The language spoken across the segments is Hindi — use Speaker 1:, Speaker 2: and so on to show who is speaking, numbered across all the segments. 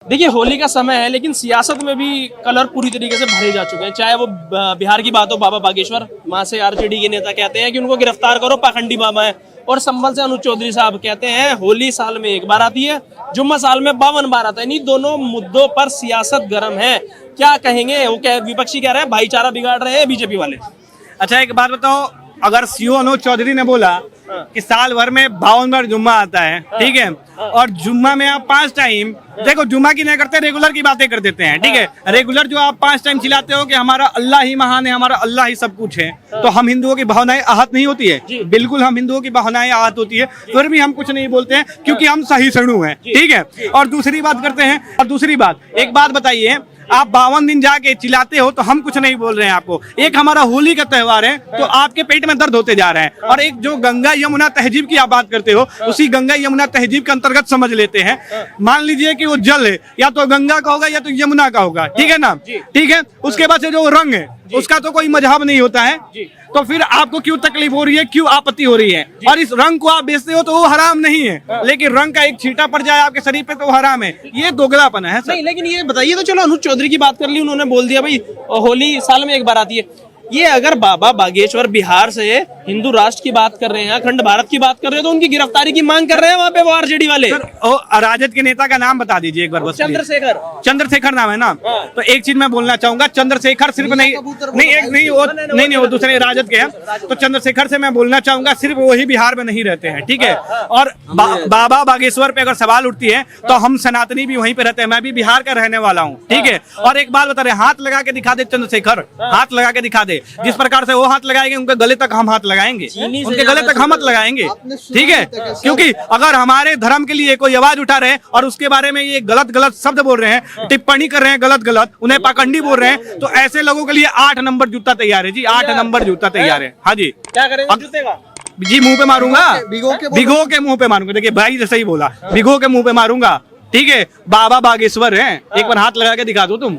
Speaker 1: देखिए होली का समय है, लेकिन सियासत में भी कलर पूरी तरीके से भरे जा चुके हैं। चाहे वो बिहार की बात हो, बाबा बागेश्वर, वहां से आरजेडी के नेता कहते हैं कि उनको गिरफ्तार करो, पाखंडी बाबा है। और संभल से अनुज चौधरी साहब कहते हैं होली साल में एक बार आती है, जुम्मा साल में 52 बार आता है। इन्हीं दोनों मुद्दों पर सियासत गर्म है। क्या कहेंगे? वो विपक्षी कह रहे हैं भाईचारा बिगाड़ रहे हैं बीजेपी वाले।
Speaker 2: अच्छा एक बात बताओ, अगर सीओ अनुज चौधरी ने बोला कि साल भर में 52 बार जुम्मा आता है, ठीक है, और जुम्मा में आप 5 टाइम, देखो जुम्मा की नहीं करते, रेगुलर की बातें कर देते हैं, ठीक है। रेगुलर जो आप 5 टाइम चिल्लाते हो कि हमारा अल्लाह ही महान है, हमारा अल्लाह ही सब कुछ है, तो हम हिंदुओं की भावनाएं आहत नहीं होती है? बिल्कुल हम हिंदुओं की भावनाएं आहत होती है, फिर भी हम कुछ नहीं बोलते हैं क्योंकि हम सही सणु हैं, ठीक है। और दूसरी बात करते हैं, और दूसरी बात, एक बात बताइए, आप 52 दिन जाके चिल्लाते हो तो हम कुछ नहीं बोल रहे हैं आपको। एक हमारा होली का त्योहार है तो आपके पेट में दर्द होते जा रहे हैं। और एक जो गंगा यमुना तहजीब की आप बात करते हो, उसी गंगा यमुना तहजीब के अंतर्गत समझ लेते हैं। मान लीजिए कि वो जल है, या तो गंगा का होगा या तो यमुना का होगा, ठीक है ना, ठीक है। उसके बाद से जो रंग है उसका तो कोई मजहब नहीं होता है, तो फिर आपको क्यों तकलीफ हो रही है, क्यों आपत्ति हो रही है? और इस रंग को आप बेचते हो तो वो हराम नहीं है, लेकिन रंग का एक छींटा पड़ जाए आपके शरीर पे तो वो हराम है। ये दोगलापन है सर।
Speaker 1: नहीं, लेकिन ये बताइए तो, चलो अनुज चौधरी की बात कर ली, उन्होंने बोल दिया भाई होली साल में एक बार आती है। ये अगर बाबा बागेश्वर बिहार से हिंदू राष्ट्र की बात कर रहे हैं, अखंड भारत की बात कर रहे हैं, तो उनकी गिरफ्तारी की मांग कर रहे हैं वहाँ पे वो आरजेडी वाले।
Speaker 2: राजद के नेता का नाम बता दीजिए एक बार बस। चंद्रशेखर नाम है ना? तो एक चीज मैं बोलना चाहूंगा, चंद्रशेखर सिर्फ नहीं वो दूसरे राजद के हैं। तो चंद्रशेखर से मैं बोलना चाहूंगा, सिर्फ वही बिहार में नहीं रहते हैं, ठीक है। और बाबा बागेश्वर पे अगर सवाल उठती है तो हम सनातनी भी वहीं पे रहते हैं, मैं भी बिहार का रहने वाला हूँ, ठीक है। और एक बात बता रहे, हाथ लगा के दिखा दे चंद्रशेखर, हाथ लगा के दिखा दे। जिस प्रकार से वो हाथ लगाएंगे उनके गले तक हम हाथ लगाएंगे, उनके गले तक हम हाथ लगाएंगे, ठीक है। क्योंकि अगर हमारे धर्म के लिए कोई आवाज उठा रहे हैं और उसके बारे में ये गलत शब्द बोल रहे हैं, टिप्पणी कर रहे हैं गलत, उन्हें पाखंडी बोल रहे हैं, तो ऐसे लोगों के लिए 8 नंबर जूता तैयार है जी, 8 नंबर जूता तैयार है। हाँ जी,
Speaker 1: क्या करेंगे जूते का?
Speaker 2: जी मुंह पे मारूंगा, भिगो के मुंह पे मारूंगा। देखिए भाई जैसे ही बोला, भिगो के मुंह पे मारूंगा, ठीक है। बाबा बागेश्वर हैं, एक बार हाथ लगा के दिखा दो तुम।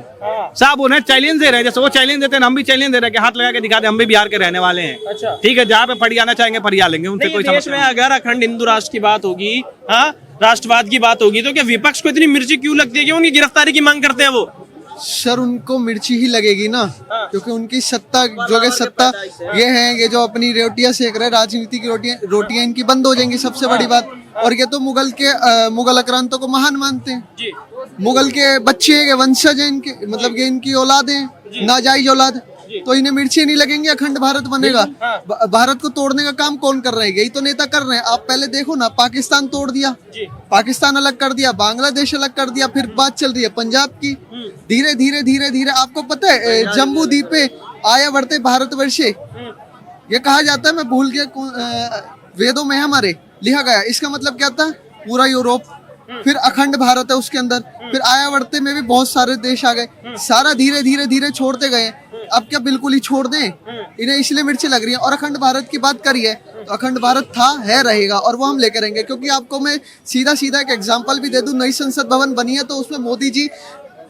Speaker 2: साहब उन्हें चैलेंज दे रहे हैं, जैसे वो चैलेंज देते हैं हम भी चैलेंज दे रहे हैं कि हाथ लगा के दिखा दे, हम भी बिहार के रहने वाले हैं,
Speaker 1: अच्छा
Speaker 2: ठीक है। जहाँ पे फरियाना चाहेंगे फरिया लेंगे, उनसे कोई समस्या
Speaker 1: नहीं। अगर अखंड हिंदू राष्ट्र की बात होगी, हाँ राष्ट्रवाद की बात होगी, तो क्या विपक्ष को इतनी मिर्ची क्यों लगती है कि उनकी गिरफ्तारी की मांग करते हैं वो?
Speaker 3: सर उनको मिर्ची ही लगेगी ना, क्योंकि उनकी सत्ता सत्ता ये है, ये जो अपनी रोटियां सेक रहे, राजनीति की रोटियां इनकी बंद हो जाएंगी, सबसे बड़ी बात। और ये तो मुगल आक्रांतों को महान मानते हैं, मुगल के बच्चे हैं, वंशज हैं इनके, मतलब ये इनकी औलाद है, नाजायज औलाद, तो इन्हें मिर्ची नहीं लगेंगी। अखंड भारत बनेगा। भारत को तोड़ने का काम कौन कर रहे हैं? यही तो नेता कर रहे हैं। आप पहले देखो ना, पाकिस्तान तोड़ दिया, पाकिस्तान अलग कर दिया, बांग्लादेश अलग कर दिया, फिर बात चल रही है पंजाब की। धीरे धीरे आपको पता है जम्बू द्वीप पे आया बढ़ते भारतवर्षे, ये कहा जाता है, मैं भूल गया, वेदों में हमारे लिखा गया। इसका मतलब क्या था? पूरा यूरोप, फिर अखंड भारत है उसके अंदर, फिर आयावर्ते में भी बहुत सारे देश आ गए, सारा धीरे धीरे छोड़ते गए। अब क्या बिल्कुल ही छोड़ दें? इन्हें इसलिए मिर्ची लग रही है। और अखंड भारत की बात करिए तो अखंड भारत था, है, रहेगा, और वो हम लेकर रहेंगे। क्योंकि आपको मैं सीधा एक एग्जांपल भी दे दूं, नई संसद भवन बनी है तो उसमें मोदी जी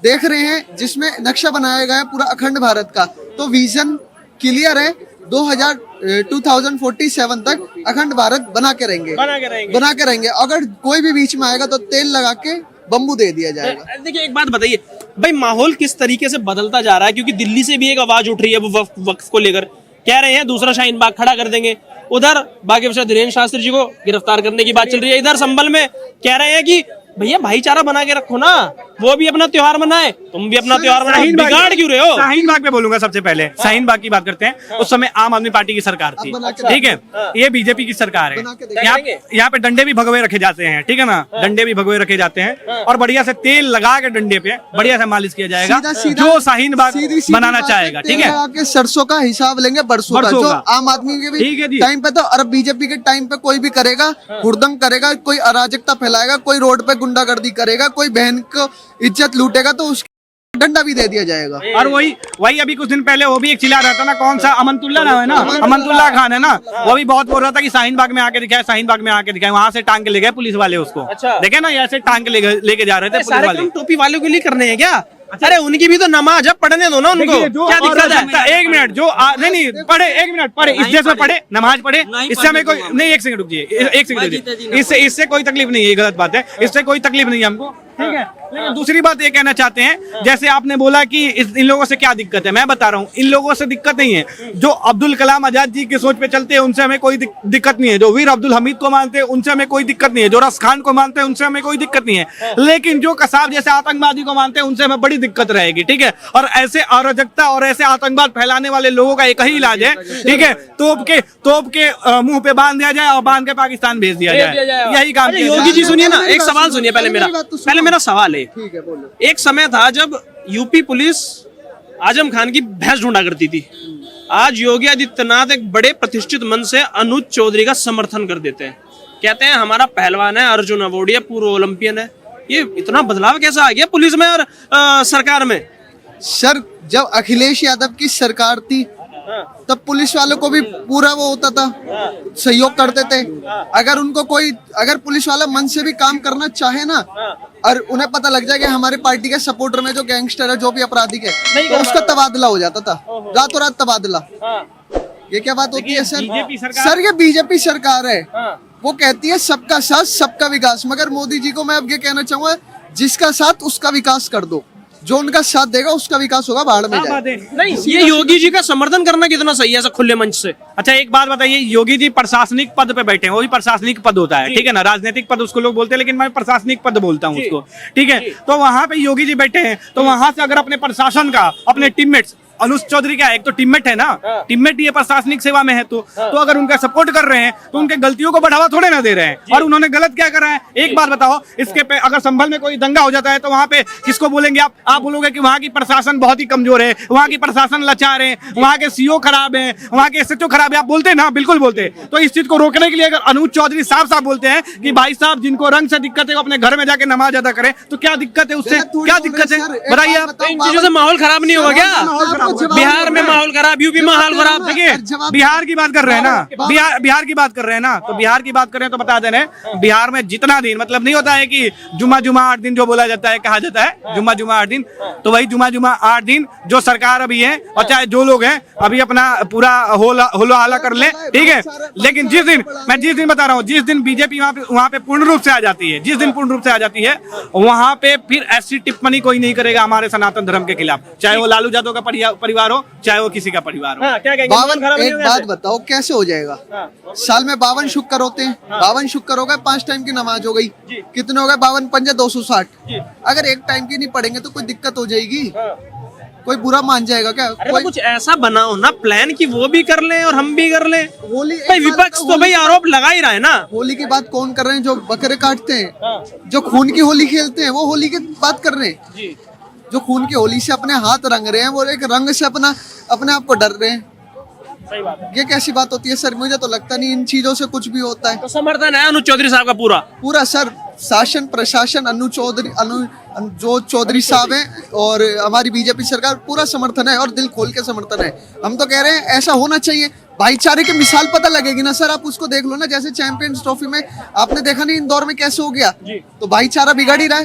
Speaker 3: देख रहे हैं, जिसमें नक्शा बनाया गया है पूरा अखंड भारत का, तो विजन क्लियर है। 2047 तक अखंड भारत बना के रहेंगे। अगर कोई भी बीच में आएगा तो तेल लगा के बम्बू दे दिया जाएगा।
Speaker 1: देखिए एक बात बताइए भाई, माहौल किस तरीके से बदलता जा रहा है? क्योंकि दिल्ली से भी एक आवाज उठ रही है, वो वक्फ को लेकर कह रहे हैं दूसरा शाहीन बाग खड़ा कर देंगे। उधर बागेश्वर धीरेन्द्र शास्त्री जी को गिरफ्तार करने की बात चल रही है। इधर संभल में कह रहे हैं कि भैया भाईचारा बना के रखो ना, वो भी अपना त्योहार मनाए, तुम भी अपना त्योहार मनाओ, बिगाड़ क्यों रहे हो?
Speaker 2: शाहीन बाग पे बोलूंगा सबसे पहले। शाहीन बाग की बात करते हैं, उस समय आम आदमी पार्टी की सरकार थी, ठीक है। ये बीजेपी की सरकार है। यहाँ पे डंडे भी भगवे रखे जाते हैं, ठीक है ना, डंडे भी भगवे रखे जाते हैं, और बढ़िया से तेल लगा के डंडे पे बढ़िया से मालिश किया जाएगा, जो शाहीन बाग बनाना चाहेगा, ठीक है।
Speaker 3: सरसों का हिसाब लेंगे बरसों का, जो आम आदमी के भी टाइम पे, तो और बीजेपी के टाइम पे कोई भी करेगा, हुड़दंग करेगा, कोई अराजकता फैलाएगा, कोई रोड पे गुंडागर्दी करेगा, कोई बहन को इज्जत लूटेगा तो उसको डंडा भी दे दिया जाएगा।
Speaker 2: और वही अभी कुछ दिन पहले वो भी एक चिल्ला रहा था ना, कौन सा अमनतुल्ला नाम है ना, अमनतुल्ला खान है ना, वो भी बहुत बोल रहा था कि शाहीन बाग में आके दिखाए, शाहीन बाग में आके दिखाए। वहां से टांग के ले गए पुलिस वाले उसको, देखे ना, ऐसे टांग के लेके जा रहे थे पुलिस वाले।
Speaker 1: टोपी वालों के लिए करने हैं क्या? अरे उनकी भी तो नमाज है, पढ़ने दो ना उनको, क्या दिक्कत है?
Speaker 2: 1 मिनट, जो नहीं पढ़े, 1 मिनट पढ़े, इस देश में पढ़े, नमाज पढ़े, इससे हमें कोई नहीं, 1 सेकंड रुकिए, 1 सेकंड रुकिए, इससे कोई तकलीफ नहीं है, ये गलत बात है, इससे कोई तकलीफ नहीं है हमको, ठीक है। लेकिन दूसरी बात ये कहना चाहते हैं, जैसे आपने बोला कि इन लोगों से क्या दिक्कत है, मैं बता रहा हूँ इन लोगों से दिक्कत नहीं है। जो अब्दुल कलाम आजाद जी की सोच पे चलते हैं उनसे हमें कोई दिक्कत नहीं है। जो वीर अब्दुल हमीद को मानते हैं उनसे हमें कोई दिक्कत नहीं है। जो रस खान को मानते हैं उनसे हमें कोई दिक्कत नहीं है। लेकिन जो कसाब जैसे आतंकवादी को मानते हैं उनसे हमें बड़ी दिक्कत रहेगी, ठीक है। और ऐसे अराजकता और ऐसे आतंकवाद फैलाने वाले लोगों का एक ही इलाज है, ठीक है, तोप के मुंह पे बांध दिया जाए और बांध के पाकिस्तान भेज दिया जाए, यही काम किया जाए।
Speaker 1: योगी जी सुनिए ना, एक सवाल सुनिए पहले मेरा सवाल है।
Speaker 3: ठीक है, बोलो।
Speaker 1: एक समय था जब यूपी पुलिस आजम खान की भैंस ढूंढा करती थी। आज योगी आदित्यनाथ एक बड़े प्रतिष्ठित मन से अनुज चौधरी का समर्थन कर देते हैं, कहते हैं हमारा पहलवान है, अर्जुन अवार्डी, पूर्व ओलंपियन है। ये इतना बदलाव कैसा आ गया पुलिस में और सरकार में?
Speaker 3: सर, जब अखिलेश यादव की सरकार थी तब पुलिस वालों को भी पूरा वो होता था, सहयोग करते थे। अगर पुलिस वाला मन से भी काम करना चाहे ना, और उन्हें पता लग जाए कि हमारे पार्टी के सपोर्टर में जो गैंगस्टर है, जो भी अपराधी है, तो उसका तबादला हो जाता था, रातों रात तबादला। ये क्या बात होती है सर? सर, ये बीजेपी सरकार है, वो कहती है सबका साथ सबका विकास। मगर मोदी जी को मैं अब ये कहना चाहूंगा, जिसका साथ उसका विकास कर दो, जो उनका साथ देगा उसका विकास होगा, बाढ़ में जाए।
Speaker 1: नहीं, ये योगी जी का समर्थन करना कितना सही है ऐसा खुले मंच से?
Speaker 2: अच्छा, एक बात बताइए, योगी जी प्रशासनिक पद पे बैठे हैं, वो भी प्रशासनिक पद होता है, ठीक है ना। राजनीतिक पद उसको लोग बोलते हैं, लेकिन मैं प्रशासनिक पद बोलता हूँ उसको, ठीक है। तो वहां पे योगी जी बैठे हैं, तो वहां से अगर अपने प्रशासन का, अपने टीममेट्स, अनुज चौधरी का एक तो टीममेट है ना, टीममेट ये प्रशासनिक सेवा में है, तो अगर उनका सपोर्ट कर रहे हैं तो उनके गलतियों को बढ़ावा थोड़े ना दे रहे हैं। और उन्होंने गलत क्या करा है, एक बात बताओ, इसके पे अगर संभल में कोई दंगा हो जाता है तो वहां पे किसको बोलेंगे आप बोलोगे कि वहां की प्रशासन बहुत ही कमजोर है, वहां की प्रशासन लाचार है, वहां के सीओ खराब है, वहां के एसएचओ खराब है, आप बोलते हैं ना? बिल्कुल बोलते हैं। तो इस चीज को रोकने के लिए अगर अनुज चौधरी साफ साफ बोलते हैं कि भाई साहब, जिनको रंग से दिक्कत है वो अपने घर में जाके नमाज अदा करें, तो क्या दिक्कत है उससे? क्या दिक्कत है बताइए आप?
Speaker 1: इन चीजों से माहौल खराब नहीं होगा क्या? बिहार में माहौल खराब, यूपी में माहौल खराब।
Speaker 2: देखिए, बिहार की बात कर रहे हैं ना, बिहार की बात कर रहे हैं ना, तो बिहार की बात करें तो बता दे रहे हैं, बिहार में जितना दिन, मतलब नहीं होता है कि जुम्मा 8 दिन जो बोला जाता है, कहा जाता है जुम्मा 8 दिन, तो वही जुम्मा 8 दिन जो सरकार अभी है, और चाहे जो लोग हैं अभी अपना पूरा होलो हल्ला कर ले, ठीक है। लेकिन जिस दिन बता रहा हूँ, जिस दिन बीजेपी वहां पे पूर्ण रूप से आ जाती है, जिस दिन पूर्ण रूप से आ जाती है, वहां पे फिर ऐसी टिप्पणी कोई नहीं करेगा हमारे सनातन धर्म के खिलाफ, चाहे वो लालू यादव का परिवार हो, चाहे वो किसी का परिवार हो।
Speaker 1: क्या कहेंगे?
Speaker 3: एक बात बताओ, कैसे हो जाएगा? साल में 52 शुक्र होते हैं, 52 शुक्र हो गए, 5 टाइम की नमाज हो गई, कितने हो गए? 52 पंजे 260। अगर एक टाइम की नहीं पढ़ेंगे तो कोई दिक्कत हो जाएगी? कोई बुरा मान जाएगा क्या?
Speaker 1: कोई कुछ ऐसा बनाओ ना प्लान कि वो भी कर ले और हम भी कर ले।
Speaker 3: होली,
Speaker 1: भाई विपक्ष तो भाई आरोप लगा ही रहा है ना।
Speaker 3: होली की बात कौन कर रहे हैं? जो बकरे काटते हैं, जो खून की होली खेलते हैं, वो होली की बात कर रहे हैं। जो खून की होली से अपने हाथ रंग रहे हैं, वो एक रंग से अपने आप को डर रहे हैं।
Speaker 1: सही बात है।
Speaker 3: ये कैसी बात होती है सर? मुझे तो लगता नहीं इन चीजों से कुछ भी होता है।
Speaker 1: तो समर्थन है अनुज चौधरी साहब का पूरा
Speaker 3: सर, शासन प्रशासन जो चौधरी साहब हैं और हमारी बीजेपी सरकार, पूरा समर्थन है और दिल खोल के समर्थन है। हम तो कह रहे हैं ऐसा होना चाहिए, भाईचारे की मिसाल पता लगेगी ना सर। आप उसको देख लो ना, जैसे चैंपियंस ट्रॉफी में आपने देखा नहीं इंदौर में कैसे हो गया, तो भाईचारा बिगड़ ही रहा है।